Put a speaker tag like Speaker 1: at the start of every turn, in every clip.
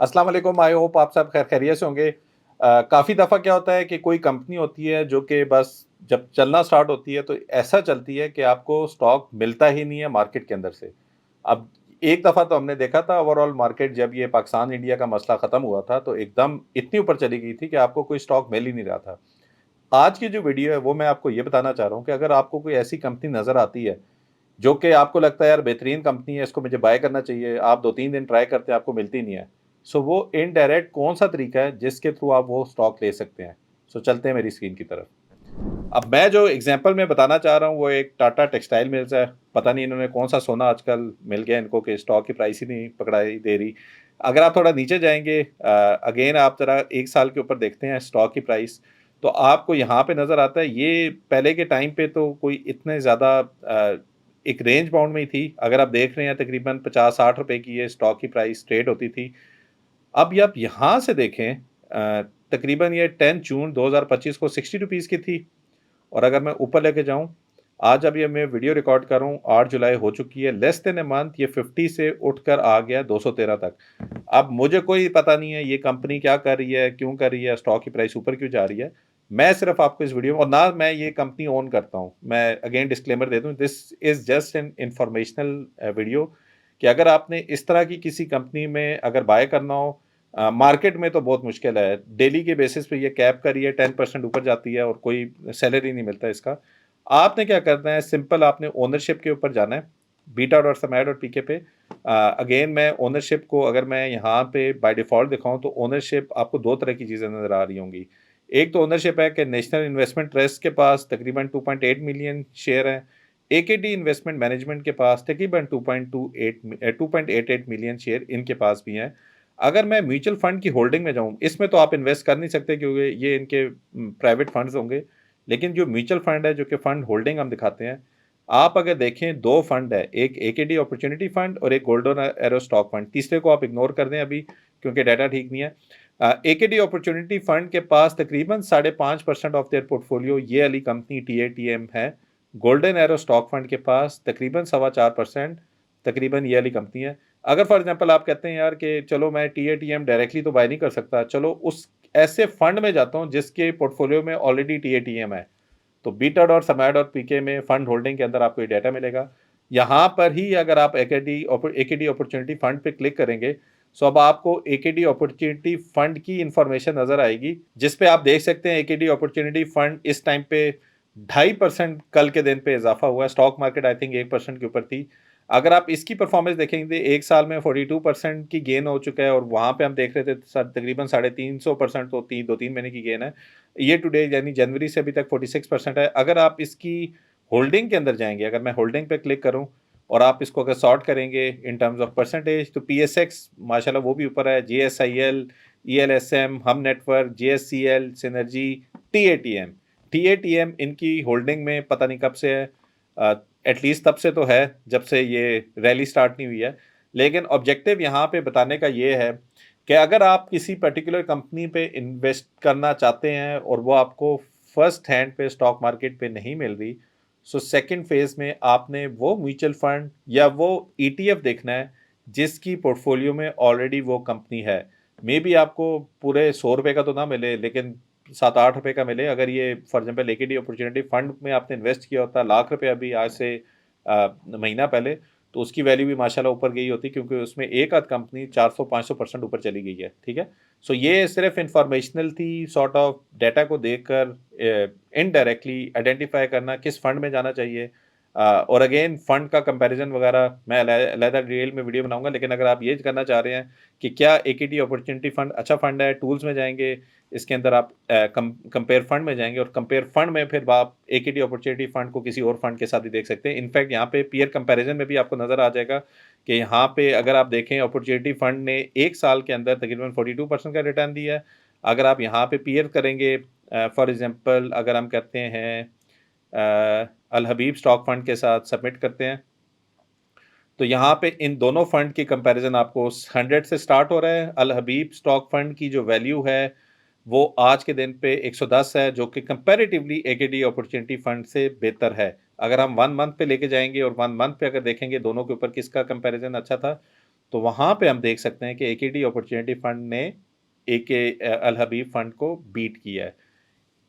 Speaker 1: अस्सलाम वालेकुम, I hope आप सब खैरियत से होंगे। काफ़ी दफ़ा क्या होता है कि कोई कंपनी होती है जो कि बस जब चलना स्टार्ट होती है तो ऐसा चलती है कि आपको स्टॉक मिलता ही नहीं है मार्केट के अंदर से। अब एक दफ़ा तो हमने देखा था ओवरऑल मार्केट जब ये पाकिस्तान इंडिया का मसला ख़त्म हुआ था तो एकदम इतनी ऊपर चली गई थी कि आपको कोई स्टॉक मिल ही नहीं रहा था। आज की जो वीडियो है वो मैं आपको ये बताना चाह रहा हूँ कि अगर आपको कोई ऐसी कंपनी नज़र आती है जो कि आपको लगता है यार बेहतरीन कंपनी है, इसको मुझे बाय करना चाहिए, आप 2-3 दिन ट्राई करते हैं, आपको मिलती नहीं है। सो वो इनडायरेक्ट कौन-सा तरीका है जिसके थ्रू आप वो स्टॉक ले सकते हैं? सो चलते हैं मेरी स्क्रीन की तरफ। अब मैं जो एग्ज़ाम्पल मैं बताना चाह रहा हूँ वो एक टाटा टेक्सटाइल मिल्स है। पता नहीं इन्होंने कौन-सा सोना आजकल मिल गया इनको कि स्टॉक की प्राइस ही नहीं पकड़ाई दे रही। अगर आप थोड़ा नीचे जाएँगे अगेन आप ज़रा 1 साल के ऊपर देखते हैं स्टॉक की प्राइस, तो आपको यहाँ पे नज़र आता है ये पहले के टाइम पे तो कोई इतने ज़्यादा एक रेंज बाउंड में ही थी। अगर आप देख रहे हैं तकरीबन 50-60 रुपए की ये स्टॉक की प्राइस ट्रेड होती थी। अब ये आप यहाँ से देखें तकरीबन ये 10 जून 2025 को 60 रुपीज़ की थी और अगर मैं ऊपर लेके जाऊँ, आज अब ये मैं वीडियो रिकॉर्ड कर रहा हूँ 8 जुलाई हो चुकी है, लेस देन अ मंथ ये 50 से उठकर आ गया 213 तक। अब मुझे कोई पता नहीं है ये कंपनी क्या कर रही है, क्यों कर रही है, स्टॉक की प्राइस ऊपर क्यों जा रही है। मैं सिर्फ आपको इस वीडियो में और ना मैं ये कंपनी ओन करता हूँ। मैं अगेन डिस्क्लेमर दे दूँ this is just an informational video कि अगर आपने इस तरह की किसी कंपनी में अगर बाय करना हो मार्केट में तो बहुत मुश्किल है। डेली के बेसिस पे ये कैप कर रही है 10% ऊपर जाती है और कोई सैलरी नहीं मिलता इसका। आपने क्या करना है सिंपल आपने ओनरशिप के ऊपर जाना है, बीटा डॉट समाया डॉट पीके पे। अगेन मैं ओनरशिप को अगर मैं यहाँ पे बाय डिफ़ॉल्ट दिखाऊँ तो ओनरशिप आपको 2 तरह की चीज़ें नज़र आ रही होंगी। एक तो ओनरशिप है कि नेशनल इन्वेस्टमेंट ट्रस्ट के पास तकरीबन 2.8 मिलियन शेयर हैं। एकेडी इन्वेस्टमेंट मैनेजमेंट के पास तकरीबन 2.88 मिलियन शेयर इनके पास भी हैं। अगर मैं म्यूचुअल फंड की होल्डिंग में जाऊँ, इसमें तो आप इन्वेस्ट कर नहीं सकते क्योंकि ये इनके प्राइवेट फंड्स होंगे। लेकिन जो म्यूचुअल फंड है, जो कि फंड होल्डिंग हम दिखाते हैं, आप अगर देखें 2 फंड है, एक एकेडी अपॉर्च्युनिटी फंड और एक गोल्डन एरो स्टॉक फंड। तीसरे को आप इग्नोर कर दें अभी क्योंकि डाटा ठीक नहीं है। एकेडी अपॉर्च्युनिटी फंड के पास तकरीबन 5.5% ऑफ देयर पोर्टफोलियो ये वाली कंपनी टीएटीएम है। गोल्डन एरो स्टॉक फंड के पास तकरीबन 4.25% तकरीबन ये वाली कंपनी है। अगर फॉर एग्जांपल आप कहते हैं यार कि चलो मैं टीएटीएम डायरेक्टली तो बाय नहीं कर सकता, चलो उस ऐसे फंड में जाता हूँ जिसके पोर्टफोलियो में ऑलरेडी टीएटीएम है। तो बीटा डॉट समाया डॉट पीके में फंड होल्डिंग के अंदर आपको ये डाटा मिलेगा। यहाँ पर ही अगर आप एकेडी अपॉर्चुनिटी फंड पे क्लिक करेंगे, सो अब आपको एकेडी अपॉर्चुनिटी फंड की इंफॉर्मेशन नजर आएगी जिस पे आप देख सकते हैं एकेडी अपॉर्चुनिटी फंड इस टाइम पे 2.5% कल के दिन पे इजाफा हुआ है। स्टॉक मार्केट आई थिंक 1% के ऊपर थी। अगर आप इसकी परफॉर्मेंस देखेंगे एक साल में 42% की गेन हो चुका है और वहां पे हम देख रहे थे तकरीबन 350% तो 2-3 महीने की गेन है। ईयर टू डेट यानी जनवरी से अभी तक 46% है। अगर आप इसकी होल्डिंग के अंदर जाएंगे, अगर मैं होल्डिंग पे क्लिक करूं और आप इसको अगर सॉर्ट करेंगे इन टर्म्स ऑफ परसेंटेज तो पीएसएक्स माशाल्लाह वो भी ऊपर है, जीएसआईएल, ईएलएसएम, हम नेटवर्क, जेएससीएल, सिनर्जी, टीएटीएम। टीएटीएम इनकी होल्डिंग में पता नहीं कब से है, एटलीस्ट तब से तो है जब से ये रैली स्टार्ट नहीं हुई है। लेकिन ऑब्जेक्टिव यहाँ पे बताने का ये है कि अगर आप किसी पर्टिकुलर कंपनी पे इन्वेस्ट करना चाहते हैं और वो आपको फर्स्ट हैंड पे स्टॉक मार्केट पे नहीं मिल रही, सो सेकंड फेज में आपने वो म्यूचुअल फंड या वो ईटीएफ देखना है जिसकी पोर्टफोलियो में ऑलरेडी वो कंपनी है। मे बी आपको पूरे 100 रुपए का तो ना मिले लेकिन 7-8 रुपए का मिले। अगर ये for example liquidity opportunity fund में आपने इन्वेस्ट किया होता लाख रुपए अभी आज से महीना पहले, तो उसकी वैल्यू भी माशाल्लाह ऊपर गई होती क्योंकि उसमें एक आध कंपनी 400-500% ऊपर चली गई है। ठीक है, सो ये सिर्फ इंफॉर्मेशनल थी, सॉर्ट ऑफ डाटा को देखकर इनडायरेक्टली आइडेंटिफाई करना किस फंड में जाना चाहिए। और अगेन फंड का कंपैरिजन वगैरह मैं अलहदा डिटेल में वीडियो बनाऊंगा। लेकिन अगर आप ये करना चाह रहे हैं कि क्या इक्विटी अपॉर्चुनिटी फंड अच्छा फंड है, टूल्स में जाएंगे, इसके अंदर आप कंपेयर फंड में जाएंगे और कंपेयर फंड में फिर आप इक्विटी अपॉर्चुनिटी फंड को किसी और फंड के साथ भी देख सकते हैं। इनफैक्ट यहाँ पे पीयर कंपैरिजन में भी आपको नजर आ जाएगा कि यहाँ पे अगर आप देखें अपॉर्चुनिटी फंड ने एक साल के अंदर तकरीबन 42% का रिटर्न दिया है। अगर आप यहाँ पे पीयर करेंगे, फॉर एग्जांपल अगर हम कहते हैं अल हबीब स्टॉक फंड के साथ सबमिट करते हैं तो यहाँ पे इन दोनों फंड की कंपैरिजन आपको 100 से स्टार्ट हो रहा है। अल हबीब स्टॉक फंड की जो वैल्यू है वो आज के दिन पे 110 है जो कि कंपैरेटिवली एकेडी अपॉर्चुनिटी फंड से बेहतर है। अगर हम 1 मंथ पे लेके जाएंगे और 1 मंथ पे अगर देखेंगे दोनों के ऊपर किसका कंपैरिजन अच्छा था, तो वहाँ पे हम देख सकते हैं कि एकेडी अपॉर्चुनिटी फंड ने एके अल हबीब फंड को बीट किया है।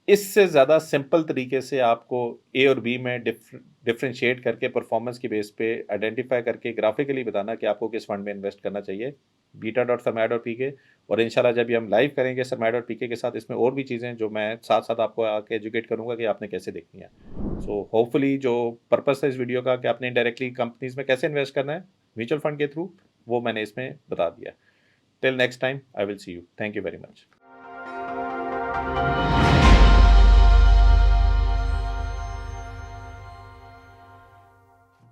Speaker 1: इससे ज़्यादा सिंपल तरीके से आपको ए और बी में डिफरेंशिएट करके परफॉर्मेंस की बेस पे आइडेंटिफाई करके ग्राफिकली बताना कि आपको किस फंड में इन्वेस्ट करना चाहिए, beta.सरमाया.pk। और इंशाल्लाह जब ये हम लाइव करेंगे सरमाया.pk के साथ, इसमें और भी चीज़ें जो मैं साथ-साथ आपको आके एजुकेट करूँगा कि आपने कैसे देखनी है। सो होपफुली जो पर्पस है इस वीडियो का कि आपने डायरेक्टली कंपनीज़ में कैसे इन्वेस्ट करना है म्यूचुअल फंड के थ्रू, वो मैंने इसमें बता दिया। Till next time I will see you. Thank you very much.